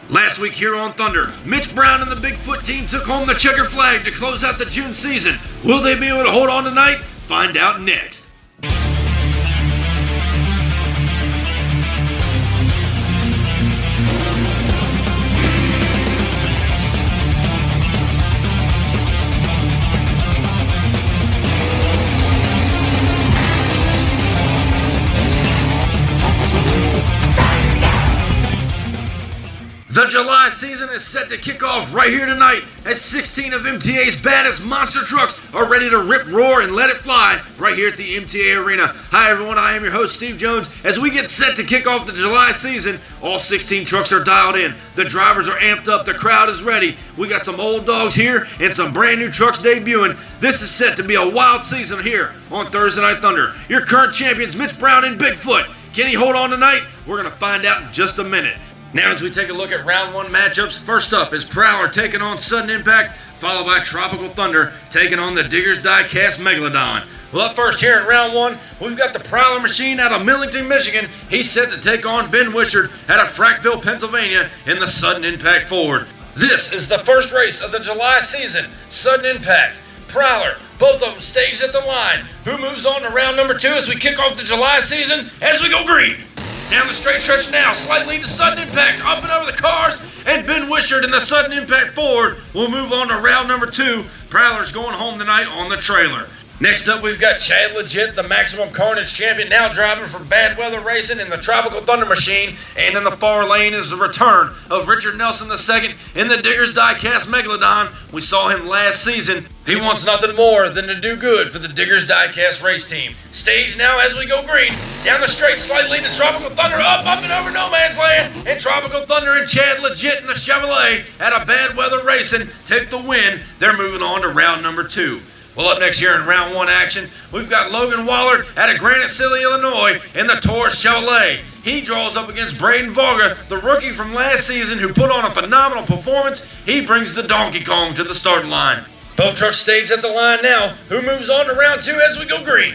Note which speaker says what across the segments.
Speaker 1: Last week here on Thunder, Mitch Brown and the Bigfoot team took home the checker flag to close out the June season. Will they be able to hold on tonight? Find out next. The July season is set to kick off right here tonight as 16 of MTA's baddest monster trucks are ready to rip, roar, and let it fly right here at the MTA Arena. Hi everyone, I am your host Steve Jones. As we get set to kick off the July season, all 16 trucks are dialed in. The drivers are amped up, the crowd is ready. We got some old dogs here and some brand new trucks debuting. This is set to be a wild season here on Thursday Night Thunder. Your current champions, Mitch Brown and Bigfoot. Can he hold on tonight? We're going to find out in just a minute. Now as we take a look at round one matchups, first up is Prowler taking on Sudden Impact, followed by Tropical Thunder taking on the Diecast Megalodon. Well, up first here in round one, we've got the Prowler machine out of Millington, Michigan. He's set to take on Ben Wishart out of Frackville, Pennsylvania in the Sudden Impact Ford. This is the first race of the July season. Sudden Impact, Prowler, both of them staged at the line. Who moves on to round number two as we kick off the July season? As we go green. Down the straight stretch now, slight lead to Sudden Impact, up and over the cars, and Ben Wishart in the Sudden Impact Ford will move on to round number two. Prowler's going home tonight on the trailer. Next up, we've got Chad Legit, the Maximum Carnage champion, now driving for Bad Weather Racing in the Tropical Thunder machine. And in the far lane is the return of Richard Nelson II in the Diecast Megalodon. We saw him last season. He wants nothing more than to do good for the Diecast race team. Stage now as we go green. Down the straight, slight lead to Tropical Thunder, up and over no man's land. And Tropical Thunder and Chad Legit in the Chevrolet out of Bad Weather Racing take the win. They're moving on to round number two. Well, up next here in round one action, we've got Logan Waller out of Granite City, Illinois in the Taurus Chevrolet. He draws up against Braden Varga, the rookie from last season who put on a phenomenal performance. He brings the Donkey Kong to the starting line. Both trucks staged at the line now. Who moves on to round two as we go green?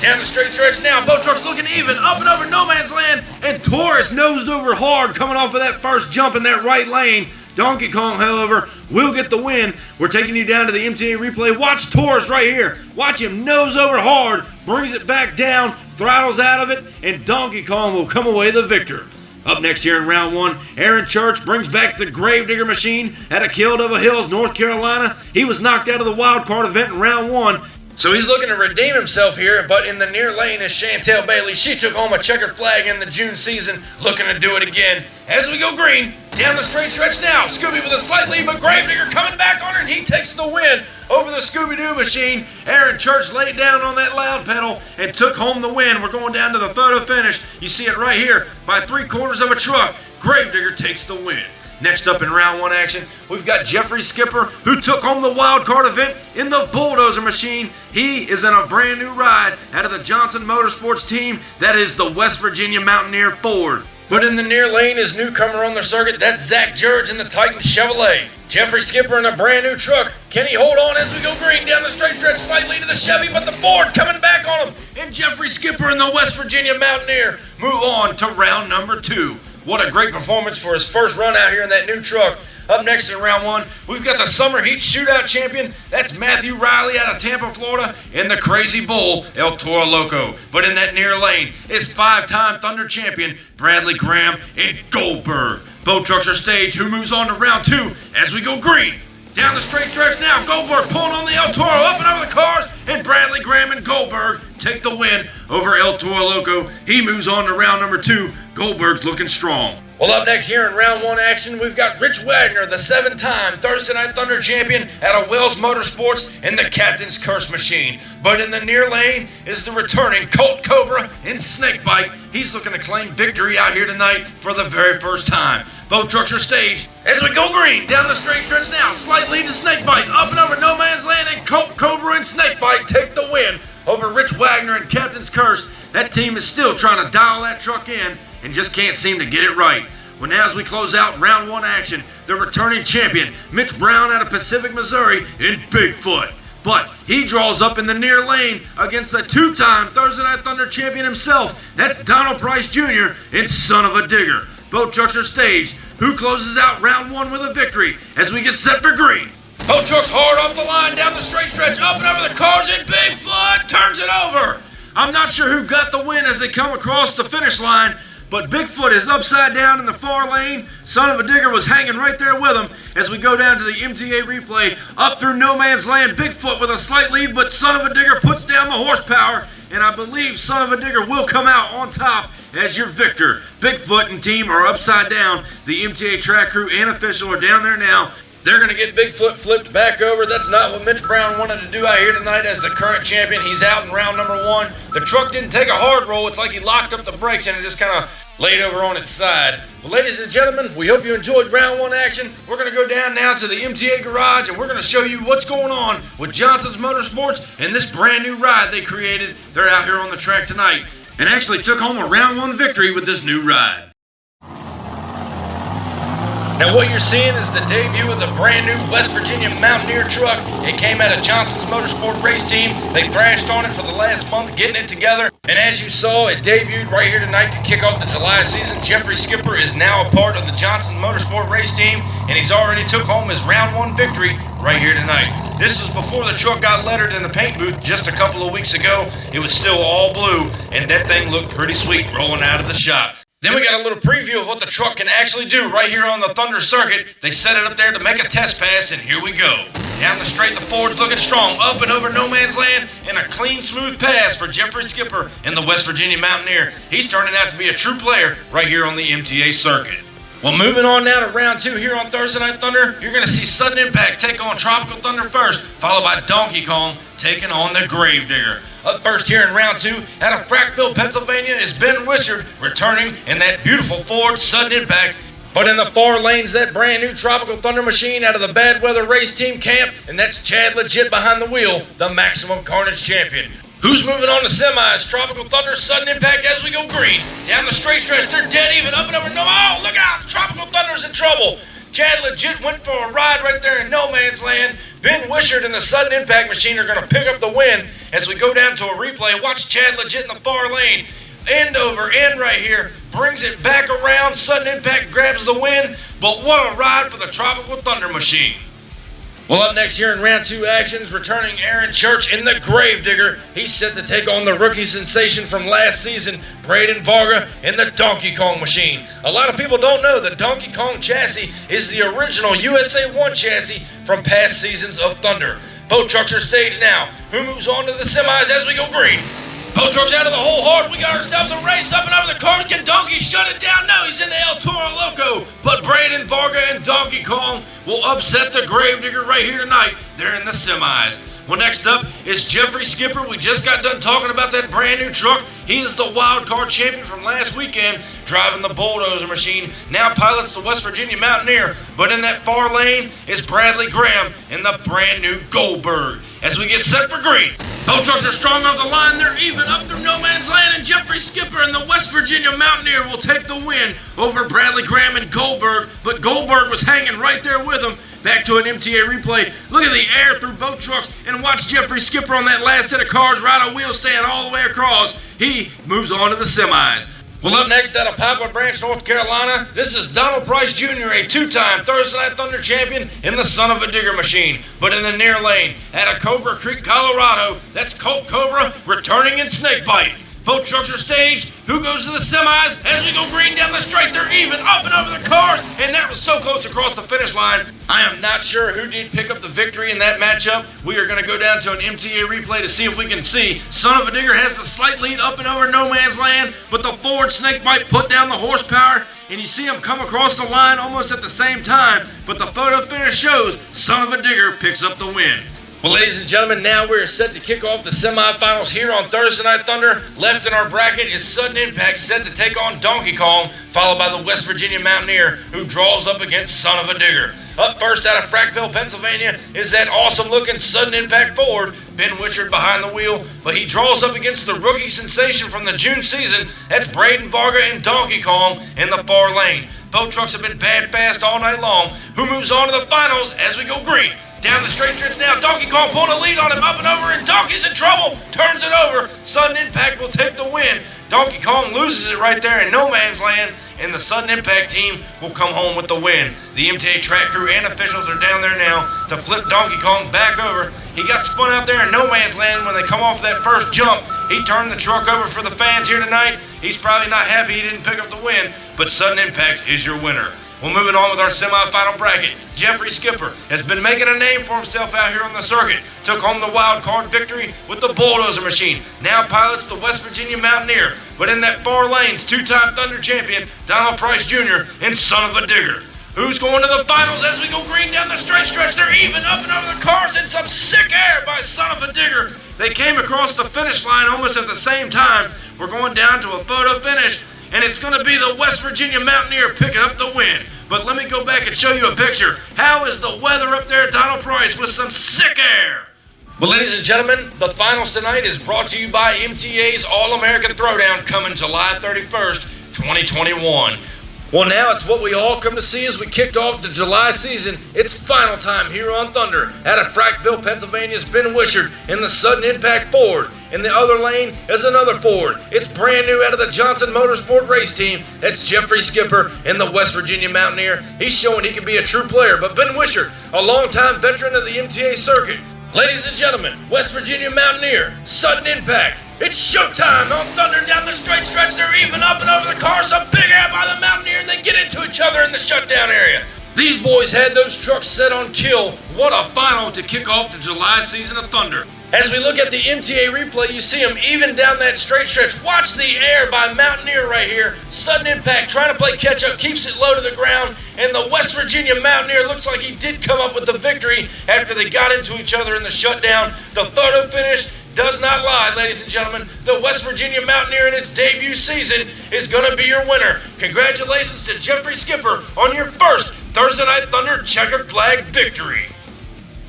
Speaker 1: Down the straight stretch now, both trucks looking even, up and over no man's land, and Taurus nosed over hard coming off of that first jump in that right lane. Donkey Kong, however, will get the win. We're taking you down to the MTA replay. Watch Taurus right here. Watch him nose over hard, brings it back down, throttles out of it, and Donkey Kong will come away the victor. Up next here in round one, Aaron Church brings back the Gravedigger machine out of Kildova Hills, North Carolina. He was knocked out of the wild card event in round one, so he's looking to redeem himself here, but in the near lane is Chantel Bailey. She took home a checkered flag in the June season, looking to do it again. As we go green, down the straight stretch now, Scooby with a slight lead, but Gravedigger coming back on her, and he takes the win over the Scooby-Doo machine. Aaron Church laid down on that loud pedal and took home the win. We're going down to the photo finish. You see it right here, by 3/4 of a truck. Gravedigger takes the win. Next up in round one action, we've got Jeffrey Skipper, who took home the wild card event in the Bulldozer machine. He is in a brand new ride out of the Johnson Motorsports team. That is the West Virginia Mountaineer Ford. But in the near lane is newcomer on the circuit. That's Zach George in the Titan Chevrolet. Jeffrey Skipper in a brand new truck. Can he hold on as we go green down the straight stretch, slightly to the Chevy, but the Ford coming back on him. And Jeffrey Skipper in the West Virginia Mountaineer move on to round number two. What a great performance for his first run out here in that new truck. Up next in round one, we've got the Summer Heat Shootout champion. That's Matthew Riley out of Tampa, Florida, in the Crazy Bull El Toro Loco. But in that near lane is five-time Thunder champion Bradley Graham and Goldberg. Both trucks are staged. Who moves on to round two as we go green? Down the straight stretch now, Goldberg pulling on the El Toro, up and over the cars, and Bradley Graham and Goldberg take the win over El Toro Loco. He moves on to round number two. Goldberg's looking strong. Well, up next here in round one action, we've got Rich Wagner, the 7-time Thursday Night Thunder champion out of Wells Motorsports in the Captain's Curse machine. But in the near lane is the returning Colt Cobra in Snakebite. He's looking to claim victory out here tonight for the very first time. Both trucks are staged as we go green down the straight stretch now. Slight lead to Snakebite, up and over no man's land, and Colt Cobra and Snakebite take the win over Rich Wagner and Captain's Curse. That team is still trying to dial that truck in and just can't seem to get it right. Well, now as we close out round one action, the returning champion, Mitch Brown out of Pacific, Missouri, in Bigfoot. But he draws up in the near lane against the two-time Thursday Night Thunder champion himself. That's Donald Price Jr. in Son of a Digger. Both trucks are staged. Who closes out round one with a victory as we get set for green? Both trucks hard off the line, down the straight stretch, up and over the cars, and Bigfoot turns it over. I'm not sure who got the win as they come across the finish line, but Bigfoot is upside down in the far lane. Son of a Digger was hanging right there with him as we go down to the MTA replay. Up through no man's land, Bigfoot with a slight lead, but Son of a Digger puts down the horsepower, and I believe Son of a Digger will come out on top as your victor. Bigfoot and team are upside down. The MTA track crew and official are down there now. They're going to get Bigfoot flipped back over. That's not what Mitch Brown wanted to do out here tonight as the current champion. He's out in round number one. The truck didn't take a hard roll. It's like he locked up the brakes and it just kind of laid over on its side. Well, ladies and gentlemen, we hope you enjoyed round one action. We're going to go down now to the MTA garage and we're going to show you what's going on with Johnson's Motorsports and this brand new ride they created. They're out here on the track tonight and actually took home a round one victory with this new ride. Now what you're seeing is the debut of the brand new West Virginia Mountaineer truck. It came out of Johnson's Motorsport race team. They thrashed on it for the last month, getting it together. And as you saw, it debuted right here tonight to kick off the July season. Jeffrey Skipper is now a part of the Johnson Motorsport race team, and he's already took home his round one victory right here tonight. This was before the truck got lettered in the paint booth just a couple of weeks ago. It was still all blue, and that thing looked pretty sweet rolling out of the shop. Then we got a little preview of what the truck can actually do right here on the Thunder circuit. They set it up there to make a test pass, and here we go. Down the straight, the Ford's looking strong, up and over no man's land, and a clean, smooth pass for Jeffrey Skipper in the West Virginia Mountaineer. He's turning out to be a true player right here on the MTA circuit. Well, moving on now to round two here on Thursday Night Thunder, you're going to see Sudden Impact take on Tropical Thunder first, followed by Donkey Kong taking on the Gravedigger. Up first here in round two, out of Frackville, Pennsylvania, is Ben Wishart returning in that beautiful Ford Sudden Impact. But in the far lanes, that brand new Tropical Thunder machine out of the Bad Weather Race Team camp, and that's Chad Legit behind the wheel, the Maximum Carnage champion. Who's moving on to semis? Tropical Thunder, Sudden Impact as we go green. Down the straight stretch, they're dead even, up and over. No, oh, look out! Tropical Thunder's in trouble. Chad Legit went for a ride right there in no man's land. Ben Wishart and the Sudden Impact machine are going to pick up the win as we go down to a replay. Watch Chad Legit in the far lane. End over end right here. Brings it back around. Sudden Impact grabs the win. But what a ride for the Tropical Thunder machine. Well, up next here in round two actions, returning Aaron Church in the Gravedigger. He's set to take on the rookie sensation from last season, Braden Varga in the Donkey Kong machine. A lot of people don't know the Donkey Kong chassis is the original USA 1 chassis from past seasons of Thunder. Both trucks are staged now. Who moves on to the semis as we go green? Both trucks out of the hole hard. We got ourselves a race up and over the cars. Can Donkey shut it down? No, he's in the El Toro Loco. But Braden Varga and Donkey Kong will upset the Gravedigger right here tonight. They're in the semis. Well, next up is Jeffrey Skipper. We just got done talking about that brand new truck. He is the wild card champion from last weekend, driving the Bulldozer machine. Now pilots the West Virginia Mountaineer. But in that far lane is Bradley Graham in the brand new Goldberg. As we get set for green. Both trucks are strong off the line. They're even up through no man's land, and Jeffrey Skipper and the West Virginia Mountaineer will take the win over Bradley Graham and Goldberg. But Goldberg was hanging right there with him. Back to an MTA replay. Look at the air through both trucks and watch Jeffrey Skipper on that last set of cars ride a wheel stand all the way across. He moves on to the semis. Well, up next out of Poplar Branch, North Carolina, this is Donald Price Jr., a two-time Thursday Night Thunder champion in the Son of a Digger machine. But in the near lane, out of Cobra Creek, Colorado, that's Colt Cobra returning in Snakebite. Both trucks are staged. Who goes to the semis? As we go green down the straight, they're even up and over the cars, and that was so close across the finish line. I am not sure who did pick up the victory in that matchup. We are going to go down to an MTA replay to see if we can see. Son of a Digger has the slight lead up and over no man's land, but the Ford Snakebite put down the horsepower, and you see him come across the line almost at the same time, but the photo finish shows Son of a Digger picks up the win. Well, ladies and gentlemen, now we're set to kick off the semifinals here on Thursday Night Thunder. Left in our bracket is Sudden Impact, set to take on Donkey Kong, followed by the West Virginia Mountaineer, who draws up against Son of a Digger. Up first out of Frackville, Pennsylvania, is that awesome-looking Sudden Impact Ford, Ben Wishart behind the wheel, but he draws up against the rookie sensation from the June season. That's Braden Varga and Donkey Kong in the far lane. Both trucks have been bad fast all night long. Who moves on to the finals as we go green? Down the straight stretch now, Donkey Kong pulling a lead on him, up and over, and Donkey's in trouble. Turns it over. Sudden Impact will take the win. Donkey Kong loses it right there in no man's land, and the Sudden Impact team will come home with the win. The MTA track crew and officials are down there now to flip Donkey Kong back over. He got spun out there in no man's land when they come off that first jump. He turned the truck over for the fans here tonight. He's probably not happy he didn't pick up the win, but Sudden Impact is your winner. Well, moving on with our semifinal bracket, Jeffrey Skipper has been making a name for himself out here on the circuit. Took home the wild card victory with the Bulldozer machine. Now pilots the West Virginia Mountaineer. But in that far lane's two-time Thunder champion, Donald Price Jr. and Son of a Digger. Who's going to the finals as we go green down the straight stretch? They're even up and over the cars in some sick air by Son of a Digger. They came across the finish line almost at the same time. We're going down to a photo finish, and it's going to be the West Virginia Mountaineer picking up the win. But let me go back and show you a picture. How is the weather up there at Donald Price with some sick air? Well, ladies and gentlemen, the finals tonight is brought to you by MTA's All-American Throwdown coming July 31st, 2021. Well, now it's what we all come to see as we kicked off the July season. It's final time here on Thunder. Out of Frackville, Pennsylvania's Ben Wishart in the Sudden Impact Ford. In the other lane is another Ford. It's brand new out of the Johnson Motorsport race team. That's Jeffrey Skipper in the West Virginia Mountaineer. He's showing he can be a true player. But Ben Wishart, a longtime veteran of the MTA circuit. Ladies and gentlemen, West Virginia Mountaineer, Sudden Impact. It's showtime on Thunder down the straight stretch. They're even up and over the car. Some big air by the Mountaineer. They get into each other in the shutdown area. These boys had those trucks set on kill. What a final to kick off the July season of Thunder. As we look at the MTA replay, you see them even down that straight stretch. Watch the air by Mountaineer right here. Sudden Impact trying to play catch up, keeps it low to the ground. And the West Virginia Mountaineer looks like he did come up with the victory after they got into each other in the shutdown. The photo finish does not lie, ladies and gentlemen. The West Virginia Mountaineer in its debut season is going to be your winner. Congratulations to Jeffrey Skipper on your first Thursday Night Thunder checkered flag victory.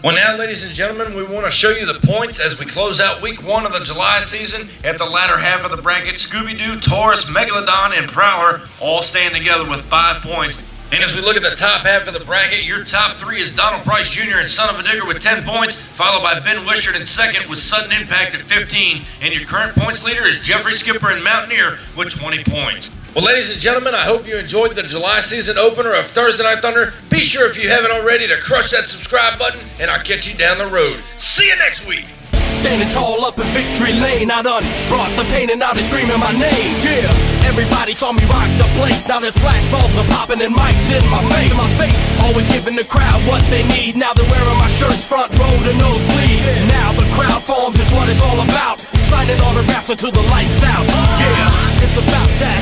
Speaker 1: Well, now, ladies and gentlemen, we want to show you the points as we close out week 1 of the July season. At the latter half of the bracket, Scooby-Doo, Taurus, Megalodon, and Prowler all stand together with 5 points. And as we look at the top half of the bracket, your top 3 is Donald Price Jr. and Son of a Digger with 10 points, followed by Ben Wishart in second with Sudden Impact at 15. And your current points leader is Jeffrey Skipper and Mountaineer with 20 points. Well, ladies and gentlemen, I hope you enjoyed the July season opener of Thursday Night Thunder. Be sure, if you haven't already, to crush that subscribe button, and I'll catch you down the road. See you next week.
Speaker 2: Standing tall up in victory lane, I done brought the pain and now they screaming my name. Yeah, everybody saw me rock the place. Now there's flashbulbs are popping and mics in my face. Always giving the crowd what they need. Now they're wearing my shirts front row to nosebleed. Now the crowd forms is what it's all about. Signing autographs until the lights out. Yeah, it's about that.